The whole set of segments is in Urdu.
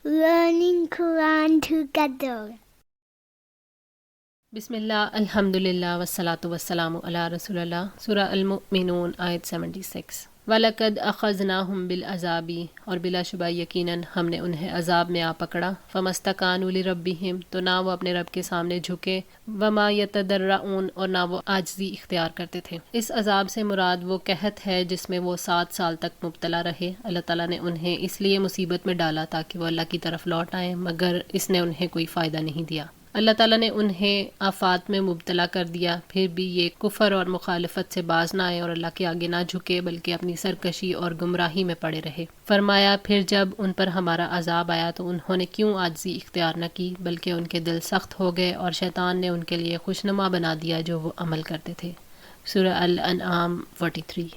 learning Quran together. بسم اللہ الحمدللہ والصلاۃ والسلام علی رسول اللہ۔ سورہ المؤمنون آیت 76۔ وَلَقَدْ أَخَذْنَاهُمْ بِالْعَذَابِ، اور بلا شبہ یقیناً ہم نے انہیں عذاب میں آ پکڑا۔ فَمَسْتَكَانُوا لِرَبِّهِمْ، تو نہ وہ اپنے رب کے سامنے جھکے، وَمَا يَتَضَرَّعُونَ، اور نہ وہ عاجزی اختیار کرتے تھے۔ اس عذاب سے مراد وہ قحط ہے جس میں وہ 7 سال تک مبتلا رہے۔ اللہ تعالیٰ نے انہیں اس لیے مصیبت میں ڈالا تاکہ وہ اللہ کی طرف لوٹ آئیں، مگر اس نے انہیں کوئی فائدہ نہیں دیا۔ اللہ تعالیٰ نے انہیں آفات میں مبتلا کر دیا، پھر بھی یہ کفر اور مخالفت سے باز نہ آئے اور اللہ کے آگے نہ جھکے، بلکہ اپنی سرکشی اور گمراہی میں پڑے رہے۔ فرمایا پھر جب ان پر ہمارا عذاب آیا تو انہوں نے کیوں عاجزی اختیار نہ کی، بلکہ ان کے دل سخت ہو گئے اور شیطان نے ان کے لیے خوشنما بنا دیا جو وہ عمل کرتے تھے۔ سورہ الانعام 43۔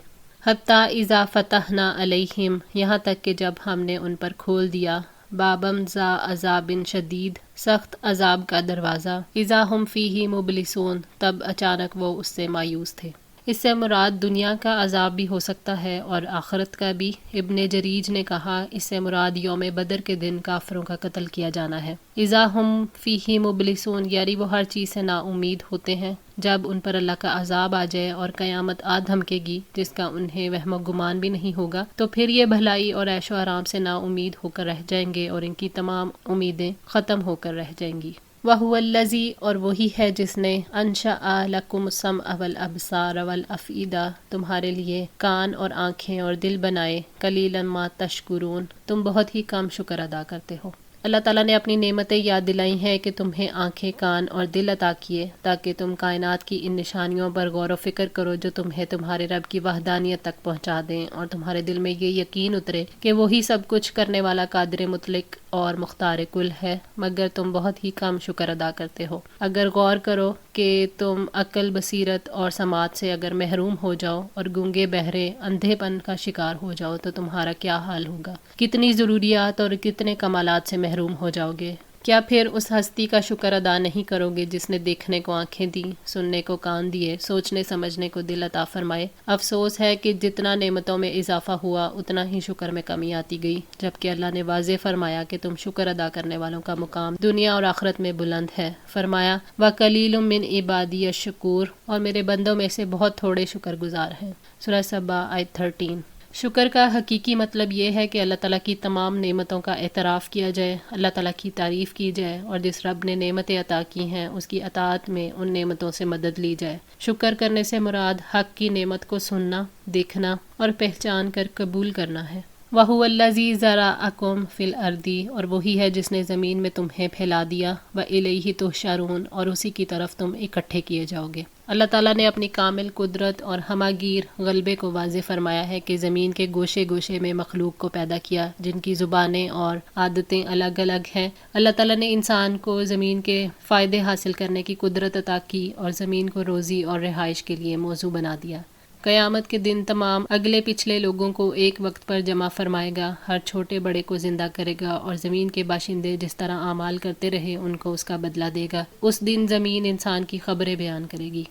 حتیٰ اذا فتحنا علیہم، یہاں تک کہ جب ہم نے ان پر کھول دیا، بابم ذا عذاب شدید، سخت عذاب کا دروازہ، اذا ہم فیہ مبلسون، تب اچانک وہ اس سے مایوس تھے۔ اس سے مراد دنیا کا عذاب بھی ہو سکتا ہے اور آخرت کا بھی۔ ابن جریج نے کہا اس سے مراد یوم بدر کے دن کافروں کا قتل کیا جانا ہے۔ اذا ہم فیہ مبلسون، یعنی وہ ہر چیز سے نا امید ہوتے ہیں۔ جب ان پر اللہ کا عذاب آ جائے اور قیامت آ دھمکے گی جس کا انہیں وہم و گمان بھی نہیں ہوگا، تو پھر یہ بھلائی اور عیش و آرام سے نا امید ہو کر رہ جائیں گے اور ان کی تمام امیدیں ختم ہو کر رہ جائیں گی۔ وَهُوَ الَّذِي، اور وہی ہے جس نے انشأ لَكُمُ السَّمْعَ وَالْأَبْصَارَ وَالْأَفْئِدَةَ، تمہارے لیے کان اور آنکھیں اور دل بنائے۔ قَلِيلًا مَا تَشْكُرُونَ، تم بہت ہی کم شکر ادا کرتے ہو۔ اللہ تعالیٰ نے اپنی نعمتیں یاد دلائی ہیں کہ تمہیں آنکھیں، کان اور دل عطا کیے تاکہ تم کائنات کی ان نشانیوں پر غور و فکر کرو جو تمہیں تمہارے رب کی وحدانیت تک پہنچا دیں، اور تمہارے دل میں یہ یقین اترے کہ وہی سب کچھ کرنے والا قادر مطلق اور مختار کل ہے، مگر تم بہت ہی کم شکر ادا کرتے ہو۔ اگر غور کرو کہ تم عقل، بصیرت اور سماعت سے اگر محروم ہو جاؤ اور گونگے، بہرے، اندھے پن کا شکار ہو جاؤ تو تمہارا کیا حال ہوگا، کتنی ضروریات اور کتنے کمالات سے محروم ہو جاؤ گے۔ کیا پھر اس ہستی کا شکر ادا نہیں کرو گے جس نے دیکھنے کو آنکھیں دیں، سننے کو کان دیے، سوچنے سمجھنے کو دل عطا فرمائے؟ افسوس ہے کہ جتنا نعمتوں میں اضافہ ہوا اتنا ہی شکر میں کمی آتی گئی، جبکہ اللہ نے واضح فرمایا کہ تم شکر ادا کرنے والوں کا مقام دنیا اور آخرت میں بلند ہے۔ فرمایا وَقَلِيلٌ مِّنْ عِبَادِيَ الشَّكُورُ، اور میرے بندوں میں سے بہت تھوڑے شکر گزار ہیں۔ سورہ سبا آیت 13۔ شکر کا حقیقی مطلب یہ ہے کہ اللہ تعالیٰ کی تمام نعمتوں کا اعتراف کیا جائے، اللہ تعالیٰ کی تعریف کی جائے، اور جس رب نے نعمتیں عطا کی ہیں اس کی اطاعت میں ان نعمتوں سے مدد لی جائے۔ شکر کرنے سے مراد حق کی نعمت کو سننا، دیکھنا اور پہچان کر قبول کرنا ہے۔ وَهُوَ الَّذِي ذَرَأَكُمْ فِي الْأَرْضِ، اور وہی ہے جس نے زمین میں تمہیں پھیلا دیا۔ وَإِلَيْهِ تُحْشَرُونَ، اور اسی کی طرف تم اکٹھے کیے جاؤ گے۔ اللہ تعالیٰ نے اپنی کامل قدرت اور ہماگیر غلبے کو واضح فرمایا ہے کہ زمین کے گوشے گوشے میں مخلوق کو پیدا کیا جن کی زبانیں اور عادتیں الگ الگ ہیں۔ اللہ تعالیٰ نے انسان کو زمین کے فائدے حاصل کرنے کی قدرت عطا کی اور زمین کو روزی اور رہائش کے لیے موزوں بنا دیا۔ قیامت کے دن تمام اگلے پچھلے لوگوں کو ایک وقت پر جمع فرمائے گا، ہر چھوٹے بڑے کو زندہ کرے گا اور زمین کے باشندے جس طرح اعمال کرتے رہے ان کو اس کا بدلہ دے گا۔ اس دن زمین انسان کی خبریں بیان کرے گی۔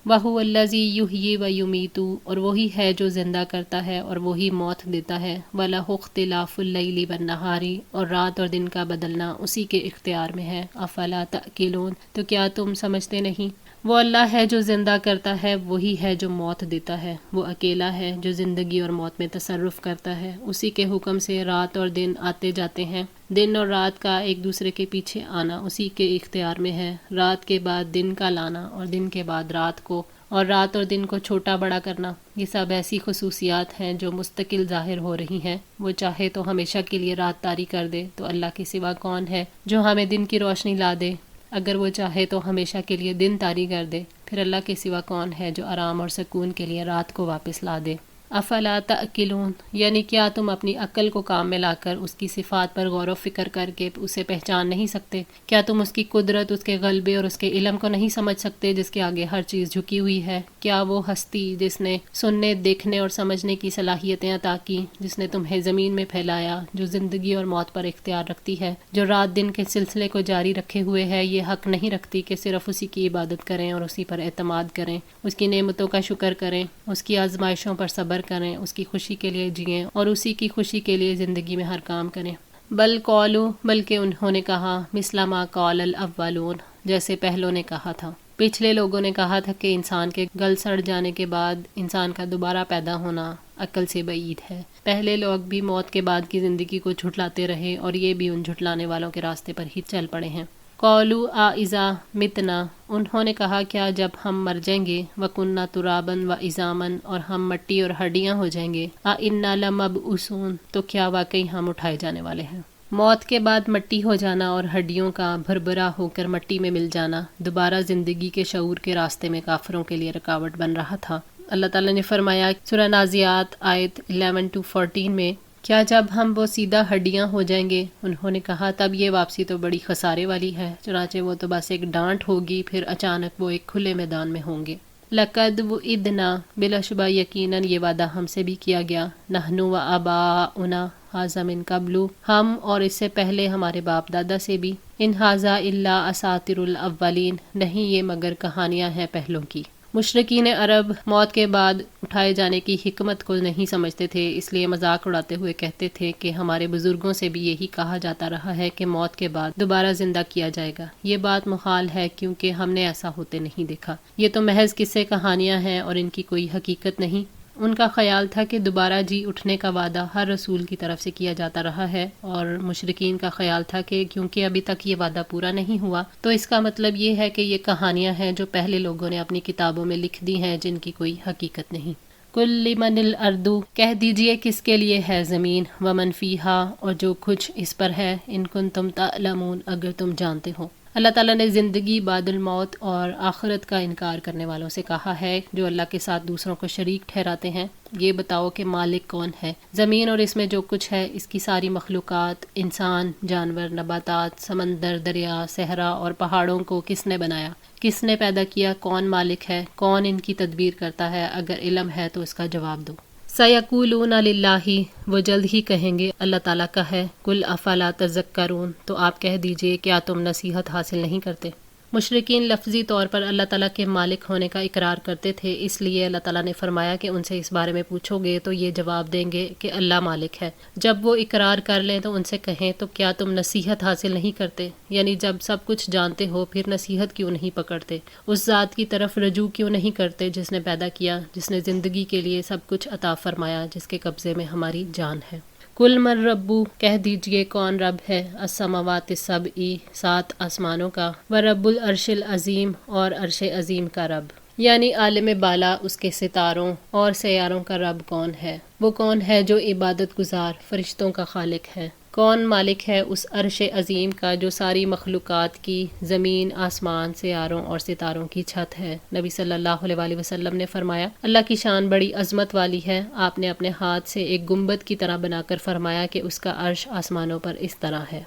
وَهُوَ الَّذِي يُحْيِي وَيُمِيتُ، اور وہی ہے جو زندہ کرتا ہے اور وہی موت دیتا ہے۔ وَلَهُ اخْتِلَافُ اللَّيْلِ وَالنَّهَارِ، اور رات اور دن کا بدلنا اسی کے اختیار میں ہے۔ أَفَلَا تَعْقِلُونَ، تو کیا تم سمجھتے نہیں؟ وہ اللہ ہے جو زندہ کرتا ہے، وہی ہے جو موت دیتا ہے، وہ اکیلا ہے جو زندگی اور موت میں تصرف کرتا ہے۔ اسی کے حکم سے رات اور دن آتے جاتے ہیں، دن اور رات کا ایک دوسرے کے پیچھے آنا اسی کے اختیار میں ہے۔ رات کے بعد دن کا لانا اور دن کے بعد رات کو، اور رات اور دن کو چھوٹا بڑا کرنا، یہ سب ایسی خصوصیات ہیں جو مستقل ظاہر ہو رہی ہیں۔ وہ چاہے تو ہمیشہ کے لیے رات طاری کر دے، تو اللہ کے سوا کون ہے جو ہمیں دن کی روشنی لا دے؟ اگر وہ چاہے تو ہمیشہ کے لیے دن طاری کر دے، پھر اللہ کے سوا کون ہے جو آرام اور سکون کے لیے رات کو واپس لا دے؟ افلا تعقلون، یعنی کیا تم اپنی عقل کو کام میں لا کر اس کی صفات پر غور و فکر کر کے اسے پہچان نہیں سکتے؟ کیا تم اس کی قدرت، اس کے غلبے اور اس کے علم کو نہیں سمجھ سکتے جس کے آگے ہر چیز جھکی ہوئی ہے؟ کیا وہ ہستی جس نے سننے، دیکھنے اور سمجھنے کی صلاحیتیں عطا کی، جس نے تمہیں زمین میں پھیلایا، جو زندگی اور موت پر اختیار رکھتی ہے، جو رات دن کے سلسلے کو جاری رکھے ہوئے ہے، یہ حق نہیں رکھتی کہ صرف اسی کی عبادت کریں اور اسی پر اعتماد کریں، اس کی نعمتوں کا شکر کریں، اس کی آزمائشوں پر صبر کریں، اس کی خوشی کے لیے جئیں اور اسی کی خوشی کے لیے زندگی میں ہر کام کریں؟ بل قولو بلکہ انہوں نے کہا مثل ما قال الاولون جیسے پہلوں نے کہا تھا۔ پچھلے لوگوں نے کہا تھا کہ انسان کے گل سڑ جانے کے بعد انسان کا دوبارہ پیدا ہونا عقل سے بعید ہے۔ پہلے لوگ بھی موت کے بعد کی زندگی کو جھٹلاتے رہے اور یہ بھی ان جھٹلانے والوں کے راستے پر ہی چل پڑے ہیں۔ قولو اذا متنا انہوں نے کہا کیا جب ہم مر جائیں گے، وکننا ترابا و عظاما اور ہم مٹی اور ہڈیاں ہو جائیں گے، انا لمبعوثون تو کیا واقعی ہم اٹھائے جانے والے ہیں۔ موت کے بعد مٹی ہو جانا اور ہڈیوں کا بھربھرا ہو کر مٹی میں مل جانا دوبارہ زندگی کے شعور کے راستے میں کافروں کے لیے رکاوٹ بن رہا تھا۔ اللہ تعالیٰ نے فرمایا سورہ نازعات آیت 11-14 میں، کیا جب ہم وہ سیدھا ہڈیاں ہو جائیں گے؟ انہوں نے کہا تب یہ واپسی تو بڑی خسارے والی ہے، چنانچہ وہ تو بس ایک ڈانٹ ہوگی، پھر اچانک وہ ایک کھلے میدان میں ہوں گے۔ لقد وعدنا بلا شبہ یقیناً یہ وعدہ ہم سے بھی کیا گیا، نحن و آباؤنا ھذا من قبل ہم اور اس سے پہلے ہمارے باپ دادا سے بھی، ان ھذا الا اساطیر الاولین نہیں یہ مگر کہانیاں ہیں پہلوں کی۔ مشرکین عرب موت کے بعد اٹھائے جانے کی حکمت کو نہیں سمجھتے تھے، اس لیے مذاق اڑاتے ہوئے کہتے تھے کہ ہمارے بزرگوں سے بھی یہی کہا جاتا رہا ہے کہ موت کے بعد دوبارہ زندہ کیا جائے گا۔ یہ بات محال ہے کیونکہ ہم نے ایسا ہوتے نہیں دیکھا، یہ تو محض قصے کہانیاں ہیں اور ان کی کوئی حقیقت نہیں۔ ان کا خیال تھا کہ دوبارہ جی اٹھنے کا وعدہ ہر رسول کی طرف سے کیا جاتا رہا ہے، اور مشرکین کا خیال تھا کہ کیونکہ ابھی تک یہ وعدہ پورا نہیں ہوا تو اس کا مطلب یہ ہے کہ یہ کہانیاں ہیں جو پہلے لوگوں نے اپنی کتابوں میں لکھ دی ہیں، جن کی کوئی حقیقت نہیں۔ کل لمن الارض کہہ دیجئے کس کے لیے ہے زمین، ومن فیہا اور جو کچھ اس پر ہے، ان کنتم تعلمون اگر تم جانتے ہو۔ اللہ تعالیٰ نے زندگی بعد الموت اور آخرت کا انکار کرنے والوں سے کہا ہے جو اللہ کے ساتھ دوسروں کو شریک ٹھہراتے ہیں، یہ بتاؤ کہ مالک کون ہے؟ زمین اور اس میں جو کچھ ہے، اس کی ساری مخلوقات، انسان، جانور، نباتات، سمندر، دریا، صحرا اور پہاڑوں کو کس نے بنایا؟ کس نے پیدا کیا؟ کون مالک ہے؟ کون ان کی تدبیر کرتا ہے؟ اگر علم ہے تو اس کا جواب دو۔ سَيَقُولُونَ لِلَّهِ وہ جلد ہی کہیں گے اللہ تعالیٰ کا ہے، قُلْ أَفَلَا تَذَكَّرُونَ تو آپ کہہ دیجئے کیا تم نصیحت حاصل نہیں کرتے؟ مشرکین لفظی طور پر اللہ تعالیٰ کے مالک ہونے کا اقرار کرتے تھے، اس لیے اللہ تعالیٰ نے فرمایا کہ ان سے اس بارے میں پوچھو گے تو یہ جواب دیں گے کہ اللہ مالک ہے۔ جب وہ اقرار کر لیں تو ان سے کہیں تو کیا تم نصیحت حاصل نہیں کرتے؟ یعنی جب سب کچھ جانتے ہو پھر نصیحت کیوں نہیں پکڑتے؟ اس ذات کی طرف رجوع کیوں نہیں کرتے جس نے پیدا کیا، جس نے زندگی کے لیے سب کچھ عطا فرمایا، جس کے قبضے میں ہماری جان ہے۔ کل من ربو کہہ دیجئے کون رب ہے، السماوات السبع 7 آسمانوں کا، ورب العرش العظیم اور عرش عظیم کا رب، یعنی عالم بالا اس کے ستاروں اور سیاروں کا رب کون ہے؟ وہ کون ہے جو عبادت گزار فرشتوں کا خالق ہے؟ کون مالک ہے اس عرش عظیم کا جو ساری مخلوقات کی زمین، آسمان، سیاروں اور ستاروں کی چھت ہے؟ نبی صلی اللہ علیہ وآلہ وسلم نے فرمایا اللہ کی شان بڑی عظمت والی ہے، آپ نے اپنے ہاتھ سے ایک گنبد کی طرح بنا کر فرمایا کہ اس کا عرش آسمانوں پر اس طرح ہے۔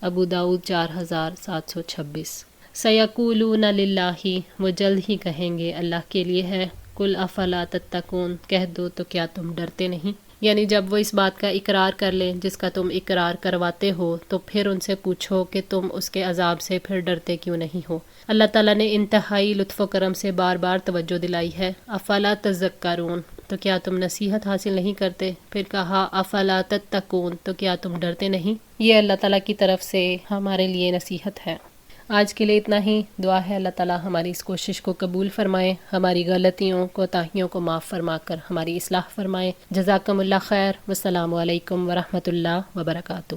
ابو داؤد 4726۔ سیقولون للہ وہ جلد ہی کہیں گے اللہ کے لیے ہے، قل افلا تتقون کہہ دو تو کیا تم ڈرتے نہیں؟ یعنی جب وہ اس بات کا اقرار کر لیں جس کا تم اقرار کرواتے ہو تو پھر ان سے پوچھو کہ تم اس کے عذاب سے پھر ڈرتے کیوں نہیں ہو؟ اللہ تعالیٰ نے انتہائی لطف و کرم سے بار بار توجہ دلائی ہے، افلا تذکرون تو کیا تم نصیحت حاصل نہیں کرتے؟ پھر کہا افلا تتقون تو کیا تم ڈرتے نہیں؟ یہ اللہ تعالیٰ کی طرف سے ہمارے لیے نصیحت ہے۔ آج کے لیے اتنا ہی، دعا ہے اللہ تعالیٰ ہماری اس کوشش کو قبول فرمائے، ہماری غلطیوں کوتاہیوں کو معاف فرما کر ہماری اصلاح فرمائے۔ جزاکم اللہ خیر، والسلام علیکم ورحمۃ اللہ وبرکاتہ۔